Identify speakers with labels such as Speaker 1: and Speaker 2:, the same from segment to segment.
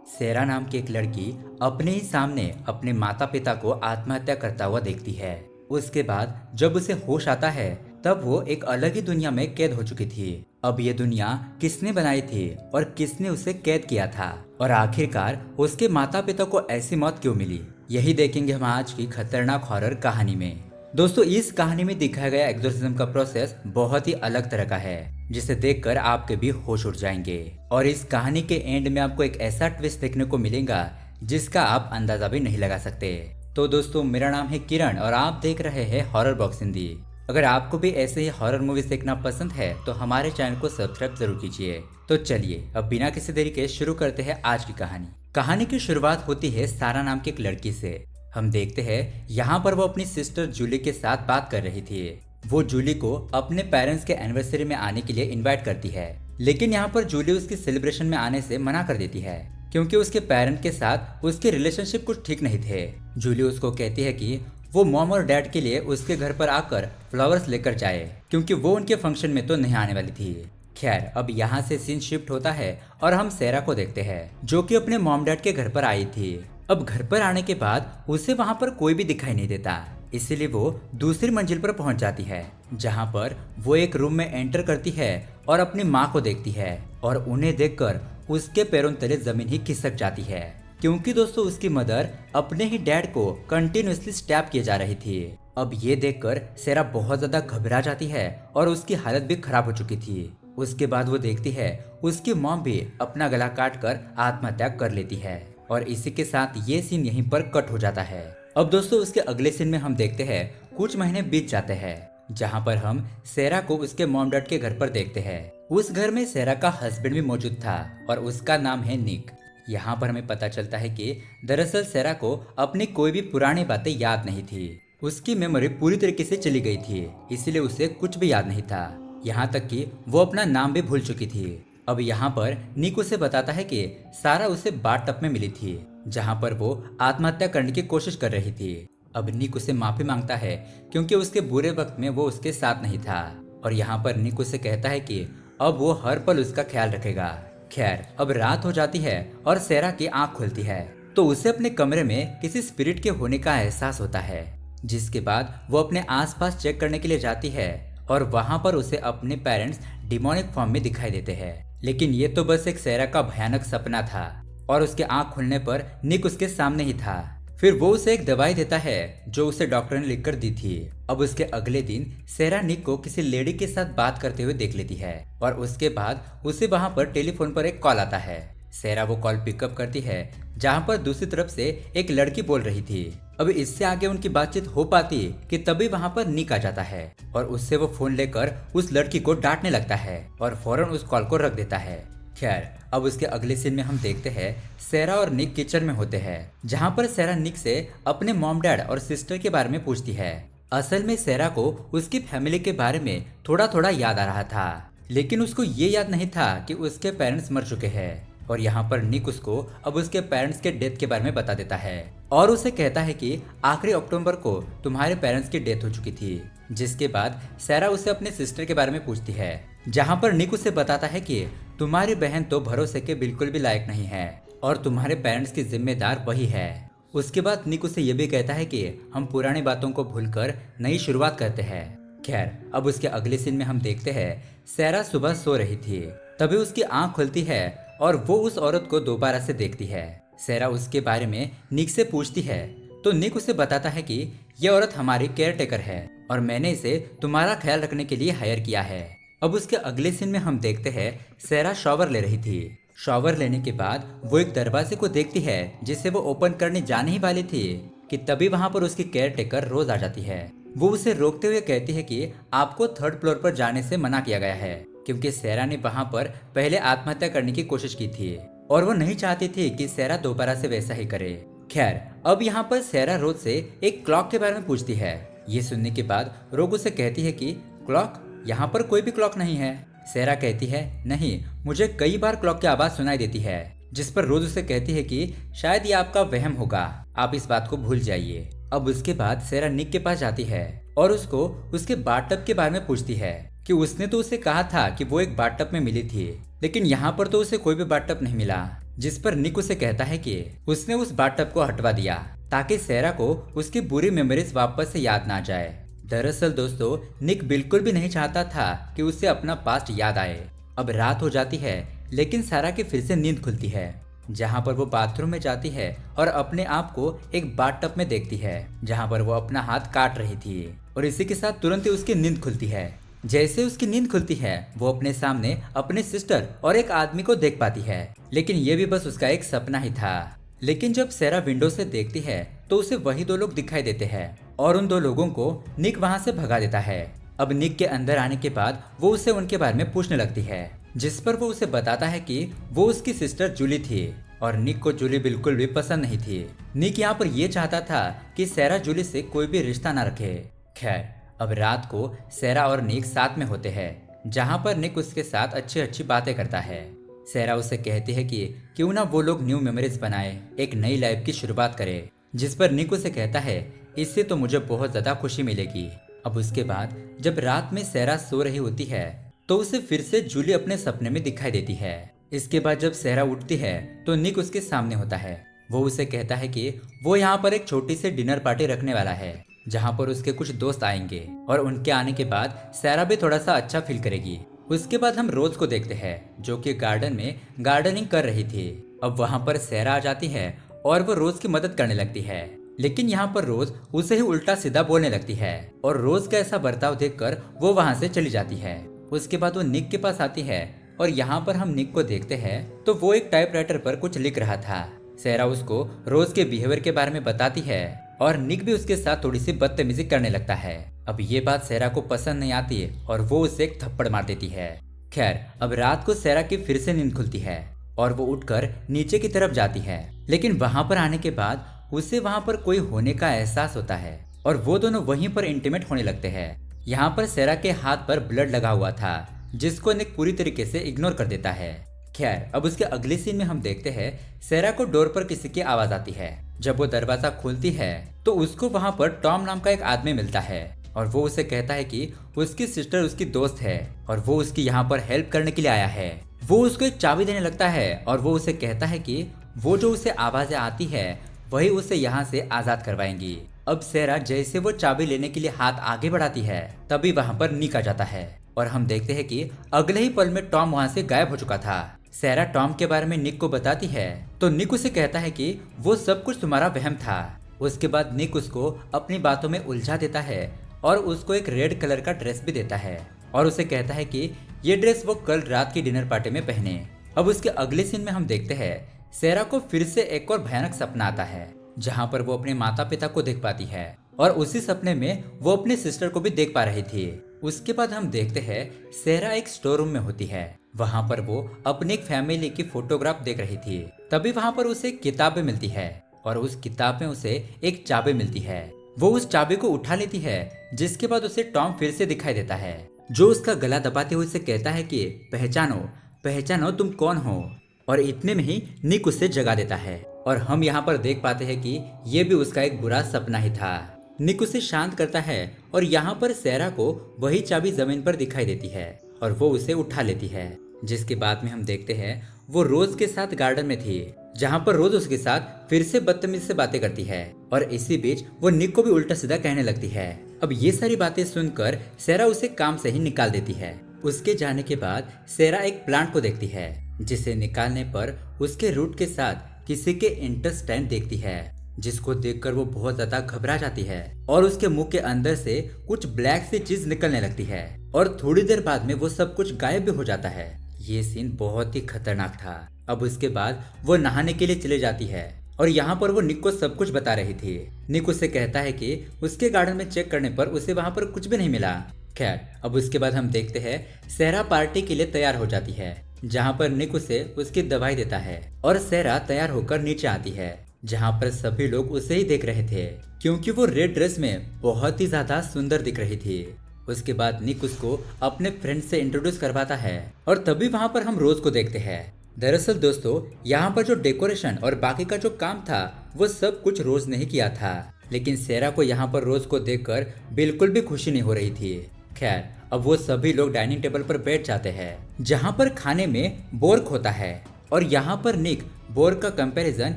Speaker 1: सेरा नाम की एक लड़की अपने ही सामने अपने माता पिता को आत्महत्या करता हुआ देखती है। उसके बाद जब उसे होश आता है तब वो एक अलग ही दुनिया में कैद हो चुकी थी। अब ये दुनिया किसने बनाई थी और किसने उसे कैद किया था और आखिरकार उसके माता पिता को ऐसी मौत क्यों मिली, यही देखेंगे हम आज की खतरनाक हॉरर कहानी में। दोस्तों, इस कहानी में दिखाया गया एग्जोर्सिज्म का प्रोसेस बहुत ही अलग तरह का है जिसे देखकर आपके भी होश उड़ जाएंगे। और इस कहानी के एंड में आपको एक ऐसा ट्विस्ट देखने को मिलेगा जिसका आप अंदाजा भी नहीं लगा सकते। तो दोस्तों, मेरा नाम है किरण और आप देख रहे हैं हॉरर बॉक्स हिंदी। अगर आपको भी ऐसे ही हॉरर मूवीज देखना पसंद है तो हमारे चैनल को सब्सक्राइब जरूर कीजिए। तो चलिए अब बिना किसी देरी के शुरू करते हैं आज की कहानी। कहानी की शुरुआत होती है सारा नाम की एक लड़की से। हम देखते हैं यहाँ पर वो अपनी सिस्टर जूली के साथ बात कर रही थी। वो जूली को अपने पेरेंट्स के एनिवर्सरी में आने के लिए इनवाइट करती है, लेकिन यहाँ पर जूली उसकी सेलिब्रेशन में आने से मना कर देती है क्योंकि उसके पेरेंट के साथ उसके रिलेशनशिप कुछ ठीक नहीं थे। जूली उसको कहती है कि वो मॉम और डैड के लिए उसके घर पर आकर फ्लावर्स लेकर जाए क्योंकि वो उनके फंक्शन में तो नहीं आने वाली थी। खैर, अब यहाँ से सीन शिफ्ट होता है और हम सेरा को देखते हैं जो कि अपने मॉम डैड के घर पर आई थी। अब घर पर आने के बाद उसे वहाँ पर कोई भी दिखाई नहीं देता, इसीलिए वो दूसरी मंजिल पर पहुँच जाती है जहाँ पर वो एक रूम में एंटर करती है और अपनी माँ को देखती है और उन्हें देखकर उसके पैरों तले जमीन ही खिसक जाती है क्योंकि दोस्तों उसकी मदर अपने ही डैड को कंटिन्यूअसली स्टैब किए जा रही थी। अब ये देखकर सेरा बहुत ज्यादा घबरा जाती है और उसकी हालत भी खराब हो चुकी थी। उसके बाद वो देखती है उसकी मॉम भी अपना गला काट कर आत्महत्या कर लेती है और इसी के साथ ये सीन यहीं पर कट हो जाता है। अब दोस्तों, उसके अगले सीन में हम देखते हैं कुछ महीने बीत जाते हैं जहाँ पर हम सेरा को उसके मॉम डैड के घर पर देखते हैं। उस घर में सेरा का हस्बैंड भी मौजूद था और उसका नाम है निक। यहाँ पर हमें पता चलता है कि दरअसल सेरा को अपनी कोई भी पुरानी बातें याद नहीं थी। उसकी मेमोरी पूरी तरीके से चली गई थी, इसलिए उसे कुछ भी याद नहीं था। यहाँ तक कि वो अपना नाम भी भूल चुकी थी। अब यहाँ पर निक उसे बताता है कि सारा उसे बाथटब में मिली थी जहाँ पर वो आत्महत्या करने की कोशिश कर रही थी। अब निक उसे माफी मांगता है क्योंकि उसके बुरे वक्त में वो उसके साथ नहीं था और यहाँ पर निक उसे कहता है कि अब वो हर पल उसका ख्याल रखेगा। खैर, अब रात हो जाती है और सेरा की आंख खुलती है तो उसे अपने कमरे में किसी स्पिरिट के होने का एहसास होता है, जिसके बाद वो अपने आसपास चेक करने के लिए जाती है और वहां पर उसे अपने पेरेंट्स डिमोनिक फॉर्म में दिखाई देते हैं। लेकिन ये तो बस एक सेरा का भयानक सपना था और उसके आंख खुलने पर निक उसके सामने ही था। फिर वो उसे एक दवाई देता है जो उसे डॉक्टर ने लिखकर दी थी। अब उसके अगले दिन सेरा निक को किसी लेडी के साथ बात करते हुए देख लेती है और उसके बाद उसे वहां पर टेलीफोन पर एक कॉल आता है। सेरा वो कॉल पिकअप करती है जहां पर दूसरी तरफ से एक लड़की बोल रही थी। अब इससे आगे उनकी बातचीत हो पाती कि तभी वहां पर निक आ जाता है और उससे वो फोन लेकर उस लड़की को डांटने लगता है और फौरन उस कॉल को रख देता है। खैर, अब उसके अगले सीन में हम देखते हैं सेरा और निक किचन में होते हैं जहां पर सेरा निक से अपने मॉम डैड और सिस्टर के बारे में पूछती है। असल में सेरा को उसकी फैमिली के बारे में थोड़ा थोड़ा याद आ रहा था, लेकिन उसको ये याद नहीं था कि उसके पेरेंट्स मर चुके हैं। और यहाँ पर निक उसको अब उसके पेरेंट्स के डेथ के बारे में बता देता है और उसे कहता है कि आखिरी अक्टूबर को तुम्हारे पेरेंट्स की डेथ हो चुकी थी। जिसके बाद सेरा उसे अपने सिस्टर के बारे में पूछती है जहाँ पर निक उसे बताता है कि तुम्हारी बहन तो भरोसे के बिल्कुल भी लायक नहीं है और तुम्हारे पेरेंट्स की जिम्मेदार वही है। उसके बाद निक उसे ये भी कहता है कि हम पुरानी बातों को भूलकर नई शुरुआत करते हैं। खैर, अब उसके अगले सीन में हम देखते हैं सेरा सुबह सो रही थी, तभी उसकी आंख खुलती है और वो उस औरत को दोबारा से देखती है। सेरा उसके बारे में निक से पूछती है तो निक उसे बताता है कि यह औरत हमारी केयर टेकर है और मैंने इसे तुम्हारा ख्याल रखने के लिए हायर किया है। अब उसके अगले सीन में हम देखते हैं सेरा शॉवर ले रही थी। शॉवर लेने के बाद वो एक दरवाजे को देखती है जिसे वो ओपन करने जाने ही वाली थी कि तभी वहां पर उसकी केयर टेकर रोज आ जाती है। वो उसे रोकते हुए कहती है कि आपको थर्ड फ्लोर पर जाने से मना किया गया है क्योंकि सेरा ने वहां पर पहले आत्महत्या करने की कोशिश की थी और वो नहीं चाहती थी कि सेरा दोबारा से वैसा ही करे। खैर, अब यहाँ पर सेरा रोज से एक क्लॉक के बारे में पूछती है। ये सुनने के बाद रोग उसे कहती है कि क्लॉक? यहाँ पर कोई भी क्लॉक नहीं है। सेरा कहती है नहीं, मुझे कई बार क्लॉक की आवाज सुनाई देती है। जिस पर रोज उसे कहती है कि शायद ये आपका वहम होगा, आप इस बात को भूल जाइए। अब उसके बाद सेरा निक के पास जाती है और उसको उसके बाथटब के बारे में पूछती है कि उसने तो उसे कहा था कि वो एक बाथटब में मिली थी, लेकिन यहाँ पर तो उसे कोई भी बाथटब नहीं मिला। जिस पर निक उसे कहता है कि उसने उस बाथटब को हटवा दिया ताकि सैरा को उसकी बुरी मेमोरीज वापस से याद ना जाए। दरअसल दोस्तों, निक बिल्कुल भी नहीं चाहता था कि उसे अपना पास्ट याद आए। अब रात हो जाती है, लेकिन सैरा की फिर से नींद खुलती है, जहाँ पर वो बाथरूम में जाती है और अपने आप को एक बाथटब में देखती है, जहाँ पर वो अपना हाथ काट रही थी। और इसी के साथ तुरंत ही उसकी नींद खुलती है। जैसे उसकी नींद खुलती है, वो अपने सामने अपने सिस्टर और एक आदमी को देख पाती है, लेकिन ये भी बस उसका एक सपना ही था। लेकिन जब सैरा विंडो से देखती है तो उसे वही दो लोग दिखाई देते हैं और उन दो लोगों को निक वहाँ से भगा देता है। अब निक के अंदर आने के बाद वो उसे उनके बारे में पूछने लगती है, जिस पर वो उसे बताता है कि वो उसकी सिस्टर जूली थी और निक को जूली बिल्कुल भी पसंद नहीं थी। निक यहाँ पर ये चाहता था कि सैरा जूली से कोई भी रिश्ता ना रखे। खैर, अब रात को सैरा और निक साथ में होते हैं, जहाँ पर निक उसके साथ अच्छी अच्छी बातें करता है। सैरा उसे कहती है कि क्यों ना वो लोग न्यू मेमोरीज बनाए, एक नई लाइफ की शुरुआत करे, जिस पर निक उसे कहता है इससे तो मुझे बहुत ज्यादा खुशी मिलेगी। अब उसके बाद जब रात में सैरा सो रही होती है तो उसे फिर से जूली अपने सपने में दिखाई देती है। इसके बाद जब सैरा उठती है तो निक उसके सामने होता है। वो उसे कहता है कि वो यहाँ पर एक छोटी सी डिनर पार्टी रखने वाला है, जहाँ पर उसके कुछ दोस्त आएंगे और उनके आने के बाद सैरा भी थोड़ा सा अच्छा फील करेगी। उसके बाद हम रोज को देखते हैं, जो कि गार्डन में गार्डनिंग कर रही थी। अब वहाँ पर सैरा आ जाती है और वो रोज की मदद करने लगती है, लेकिन यहाँ पर रोज उसे ही उल्टा सीधा बोलने लगती है और रोज का ऐसा बर्ताव देखकर वो वहाँ से चली जाती है। उसके बाद वो निक के पास आती है और यहाँ पर हम निक को देखते हैं तो वो एक टाइपराइटर पर कुछ लिख रहा था। सैरा उसको रोज के बिहेवियर के बारे में बताती है और निक भी उसके साथ थोड़ी सी बदतमीजी करने लगता है। अब ये बात सैरा को पसंद नहीं आती और वो उसे एक थप्पड़ मार देती है। खैर, अब रात को सैरा की फिर से नींद खुलती है और वो उठकर नीचे की तरफ जाती है, लेकिन वहां पर आने के बाद उसे वहां पर कोई होने का एहसास होता है और वो दोनों वहीं पर इंटीमेट होने लगते हैं। यहाँ पर सैरा के हाथ पर ब्लड लगा हुआ था, जिसको निक पूरी तरीके से इग्नोर कर देता है। खैर, अब उसके अगले सीन में हम देखते हैं सैरा को डोर पर किसी की आवाज आती है। जब वो दरवाजा खोलती है तो उसको वहां पर टॉम नाम का एक आदमी मिलता है और वो उसे कहता है कि उसकी सिस्टर उसकी दोस्त है और वो उसकी यहाँ पर हेल्प करने के लिए आया है। वो उसको एक चाबी देने लगता है और वो उसे कहता है कि वो जो उसे आवाजें आती है वही उसे यहाँ से आजाद करवाएंगी। अब सैरा जैसे वो चाबी लेने के लिए हाथ आगे बढ़ाती है, तभी वहाँ पर निक आ जाता है और हम देखते हैं कि अगले ही पल में टॉम वहाँ से गायब हो चुका था। सैरा टॉम के बारे में निक को बताती है तो निक उसे कहता है कि वो सब कुछ तुम्हारा वहम था। उसके बाद निक उसको अपनी बातों में उलझा देता है और उसको एक रेड कलर का ड्रेस भी देता है और उसे कहता है कि ये ड्रेस वो कल रात की डिनर पार्टी में पहने। अब उसके अगले सीन में हम देखते हैं सैरा को फिर से एक और भयानक सपना आता है, जहाँ पर वो अपने माता पिता को देख पाती है और उसी सपने में वो अपनी सिस्टर को भी देख पा रही थी। उसके बाद हम देखते हैं सैरा एक स्टोर रूम में होती है। वहाँ पर वो अपनी एक फैमिली की फोटोग्राफ देख रही थी। तभी वहाँ पर उसे एक किताब मिलती है और उस किताब में उसे एक चाबी मिलती है। वो उस चाबी को उठा लेती है, जिसके बाद उसे टॉम फिर से दिखाई देता है, जो उसका गला दबाते हुए उसे कहता है कि पहचानो पहचानो तुम कौन हो। और इतने में ही निक उसे जगा देता है और हम यहाँ पर देख पाते हैं कि ये भी उसका एक बुरा सपना ही था। निक उसे शांत करता है और यहाँ पर सैरा को वही चाबी जमीन पर दिखाई देती है और वो उसे उठा लेती है, जिसके बाद में हम देखते हैं वो रोज के साथ गार्डन में थी, जहाँ पर रोज उसके साथ फिर से बदतमीजी से बातें करती है और इसी बीच वो निक को भी उल्टा सीधा कहने लगती है। अब ये सारी बातें सुनकर सैरा उसे काम से ही निकाल देती है। उसके जाने के बाद सैरा एक प्लांट को देखती है, जिसे निकालने पर उसके रूट के साथ किसी के इंटेस्टाइन देखती है, जिसको देखकर वो बहुत ज्यादा घबरा जाती है और उसके मुंह के अंदर से कुछ ब्लैक सी चीज निकलने लगती है और थोड़ी देर बाद में वो सब कुछ गायब भी हो जाता है। ये सीन बहुत ही खतरनाक था। अब उसके बाद वो नहाने के लिए चले जाती है और यहाँ पर वो निक को सब कुछ बता रही थी। निक उसे कहता है कि उसके गार्डन में चेक करने पर उसे वहाँ पर कुछ भी नहीं मिला। खैर, अब उसके बाद हम देखते हैं सैरा पार्टी के लिए तैयार हो जाती है, जहाँ पर निक उसे उसकी दवाई देता है और सैरा तैयार होकर नीचे आती है, जहाँ पर सभी लोग उसे ही देख रहे थे, क्योंकि वो रेड ड्रेस में बहुत ही ज्यादा सुंदर दिख रही थी। उसके बाद निक उसको अपने फ्रेंड से इंट्रोड्यूस करवाता है और तभी वहाँ पर हम रोज को देखते हैं। दरअसल दोस्तों, यहाँ पर जो डेकोरेशन और बाकी का जो काम था वो सब कुछ रोज ने ही किया था, लेकिन सैरा को यहाँ पर रोज को देखकर बिल्कुल भी खुशी नहीं हो रही थी। खैर, अब वो सभी लोग डाइनिंग टेबल पर बैठ जाते हैं, जहाँ पर खाने में बोर्क होता है और यहाँ पर निक बोर का कंपैरिजन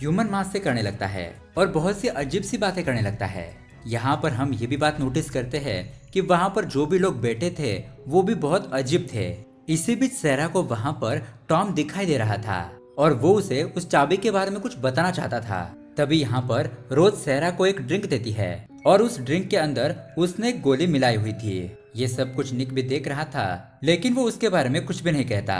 Speaker 1: ह्यूमन मास से करने लगता है और बहुत सी अजीब सी बातें करने लगता है। यहाँ पर हम ये भी बात नोटिस करते हैं कि वहाँ पर जो भी लोग बैठे थे वो भी बहुत अजीब थे। इसी बीच सैरा को वहाँ पर टॉम दिखाई दे रहा था और वो उसे उस चाबी के बारे में कुछ बताना चाहता था। तभी यहाँ पर रोज सैरा को एक ड्रिंक देती है और उस ड्रिंक के अंदर उसने एक गोली मिलाई हुई थी। ये सब कुछ निक भी देख रहा था, लेकिन वो उसके बारे में कुछ भी नहीं कहता।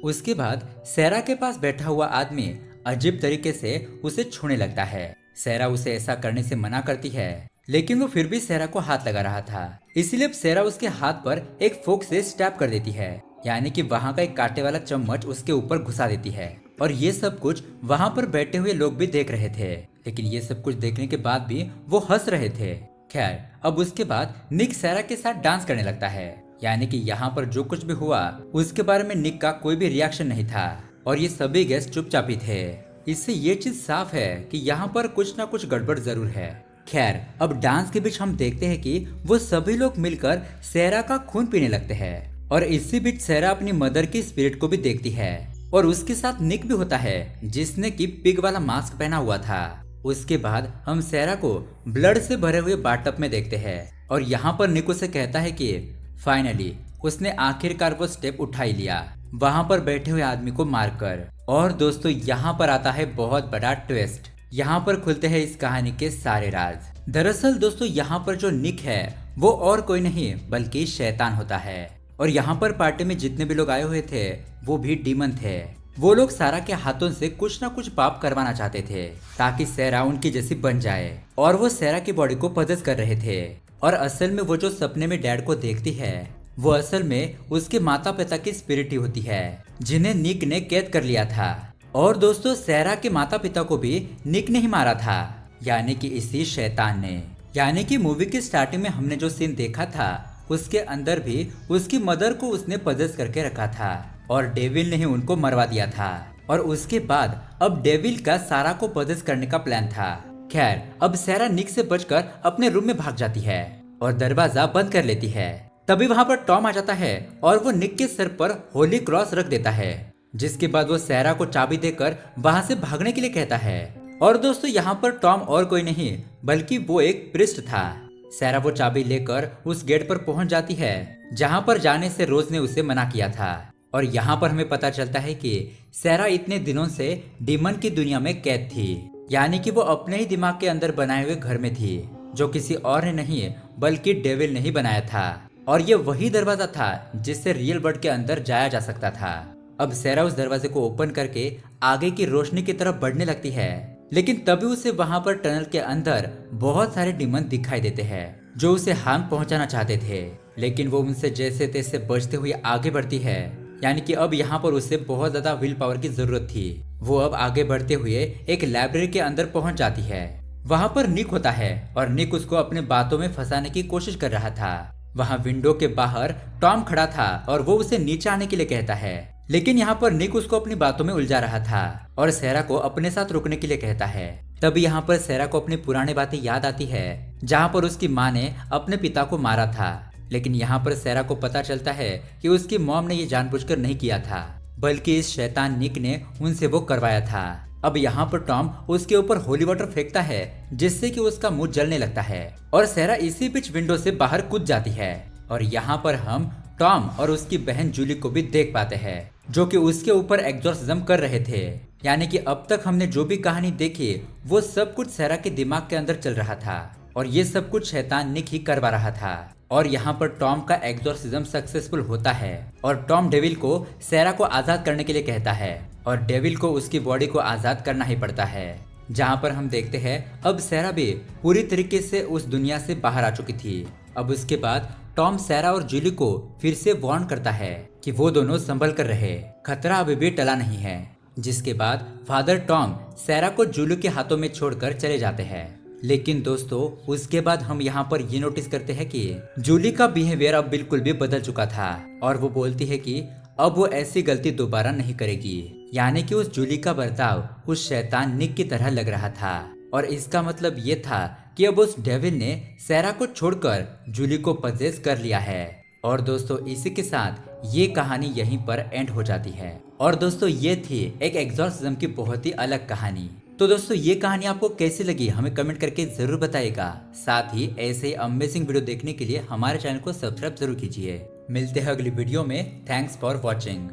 Speaker 1: उसके बाद सैरा के पास बैठा हुआ आदमी अजीब तरीके से उसे छूने लगता है। सैरा उसे ऐसा करने से मना करती है, लेकिन वो फिर भी सैरा को हाथ लगा रहा था। इसलिए सैरा उसके हाथ पर एक फोक से स्टैब कर देती है, यानी कि वहाँ का एक कांटे वाला चम्मच उसके ऊपर घुसा देती है। और ये सब कुछ वहाँ पर बैठे हुए लोग भी देख रहे थे, लेकिन ये सब कुछ देखने के बाद भी वो हंस रहे थे। खैर, अब उसके बाद निक सैरा के साथ डांस करने लगता है, यानी कि यहाँ पर जो कुछ भी हुआ उसके बारे में निक का कोई भी रिएक्शन नहीं था और ये सभी गेस्ट चुपचाप ही थे। इससे ये चीज साफ है कि यहाँ पर कुछ ना कुछ गड़बड़ जरूर है। खैर, अब डांस के बीच हम देखते हैं कि वो सभी लोग मिलकर सैरा का खून पीने लगते हैं और इसी बीच सैरा अपनी मदर की स्पिरिट को भी देखती है और उसके साथ निक भी होता है जिसने कि पिग वाला मास्क पहना हुआ था। उसके बाद हम सैरा को ब्लड से भरे हुए बाथटब में देखते हैं और यहाँ पर निक उसे कहता है कि फाइनली उसने आखिरकार वो स्टेप उठा ही लिया, वहां पर बैठे हुए आदमी को मारकर। और दोस्तों, यहाँ पर आता है बहुत बड़ा ट्विस्ट। यहाँ पर खुलते हैं इस कहानी के सारे राज। दरअसल दोस्तों, यहाँ पर जो निक है वो और कोई नहीं बल्कि शैतान होता है और यहाँ पर पार्टी में जितने भी लोग आए हुए थे वो भी डीमन थे। वो लोग सैरा के हाथों से कुछ ना कुछ पाप करवाना चाहते थे ताकि सैरा उनकी जैसी बन जाए और वो सैरा की बॉडी को पजेस कर रहे थे। और असल में वो जो सपने में डैड को देखती है वो असल में उसके माता पिता की स्पिरिट ही होती है जिन्हें निक ने कैद कर लिया था। और दोस्तों, सैरा के माता पिता को भी निक ने ही मारा था, यानी कि इसी शैतान ने। यानी कि मूवी की स्टार्टिंग में हमने जो सीन देखा था उसके अंदर भी उसकी मदर को उसने पजेस करके रखा था और डेविल ने ही उनको मरवा दिया था। और उसके बाद अब डेविल का सारा को पजेस करने का प्लान था। खैर, अब सैरा निक से बचकर अपने रूम में भाग जाती है और दरवाजा बंद कर लेती है। तभी वहां पर टॉम आ जाता है और वो निक के सर पर होली क्रॉस रख देता है, जिसके बाद वो सैरा को चाबी देकर वहां से भागने के लिए कहता है। और दोस्तों, यहाँ पर टॉम और कोई नहीं बल्कि वो एक प्रिस्ट था। सैरा वो चाबी लेकर उस गेट पर पहुंच जाती है जहां पर जाने से रोज ने उसे मना किया था। और यहाँ पर हमें पता चलता है कि सैरा इतने दिनों से डीमन की दुनिया में कैद थी, यानी कि वो अपने ही दिमाग के अंदर बनाए हुए घर में थी जो किसी और ने नहीं बल्कि डेविल ने ही बनाया था। और ये वही दरवाजा था जिससे रियल वर्ल्ड के अंदर जाया जा सकता था। अब सैरा उस दरवाजे को ओपन करके आगे की रोशनी की तरफ बढ़ने लगती है, लेकिन तभी उसे वहां पर टनल के अंदर बहुत सारे डीमन दिखाई देते हैं जो उसे हार्म पहुंचाना चाहते थे, लेकिन वो उनसे जैसे तैसे बचते हुए आगे बढ़ती है। यानी कि अब यहाँ पर उसे बहुत ज्यादा विल पावर की जरूरत थी। वो अब आगे बढ़ते हुए एक लाइब्रेरी के अंदर पहुंच जाती है। वहां पर निक होता है और निक उसको अपने बातों में फंसाने की कोशिश कर रहा था। वहां विंडो के बाहर टॉम खड़ा था और वो उसे नीचे आने के लिए कहता है, लेकिन यहाँ पर निक उसको अपनी बातों में उलझा रहा था और सैरा को अपने साथ रुकने के लिए कहता है। तभी यहाँ पर सैरा को अपनी पुरानी बातें याद आती है जहाँ पर उसकी माँ ने अपने पिता को मारा था, लेकिन यहाँ पर सैरा को पता चलता है कि उसकी मॉम ने ये जानबूझकर नहीं किया था बल्कि इस शैतान निक ने उनसे वो करवाया था। अब यहाँ पर टॉम उसके ऊपर होली वाटर फेंकता है जिससे कि उसका मुंह जलने लगता है और सैरा इसी बीच विंडो से बाहर कूद जाती है। और यहाँ पर हम टॉम और उसकी बहन जूली को भी देख पाते हैं जो कि उसके ऊपर एग्जॉर्सिज्म कर रहे थे। यानी कि अब तक हमने जो भी कहानी देखी वो सब कुछ सैरा के दिमाग के अंदर चल रहा था और ये सब कुछ शैतान निक ही करवा रहा था। और यहाँ पर टॉम का एग्जॉर्सिज्म सक्सेसफुल होता है और टॉम डेविल को सैरा को आजाद करने के लिए कहता है और डेविल को उसकी बॉडी को आजाद करना ही पड़ता है। जहाँ पर हम देखते हैं अब सैरा भी पूरी तरीके से उस दुनिया से बाहर आ चुकी थी। अब उसके बाद टॉम सैरा और जूली को फिर से वार्न करता है कि वो दोनों संभल कर रहे, खतरा अभी भी टला नहीं है। जिसके बाद फादर टॉम सैरा को जूली के हाथों में छोड़कर चले जाते हैं। लेकिन दोस्तों, उसके बाद हम यहाँ पर ये नोटिस करते हैं कि जूली का बिहेवियर अब बिल्कुल भी बदल चुका था और वो बोलती है कि अब वो ऐसी गलती दोबारा नहीं करेगी। यानी कि उस जूली का बर्ताव उस शैतान निक की तरह लग रहा था और इसका मतलब ये था कि अब उस डेविल ने सैरा को छोड़कर जूली को पजेस कर लिया है। और दोस्तों, इसी के साथ ये कहानी यहीं पर एंड हो जाती है। और दोस्तों ये थी एक एग्जॉर्सिज्म की बहुत ही अलग कहानी। तो दोस्तों ये कहानी आपको कैसी लगी हमें कमेंट करके जरूर बताइएगा। साथ ही ऐसे ही अमेजिंग वीडियो देखने के लिए हमारे चैनल को सब्सक्राइब जरूर कीजिए। मिलते हैं अगली वीडियो में। Thanks for watching.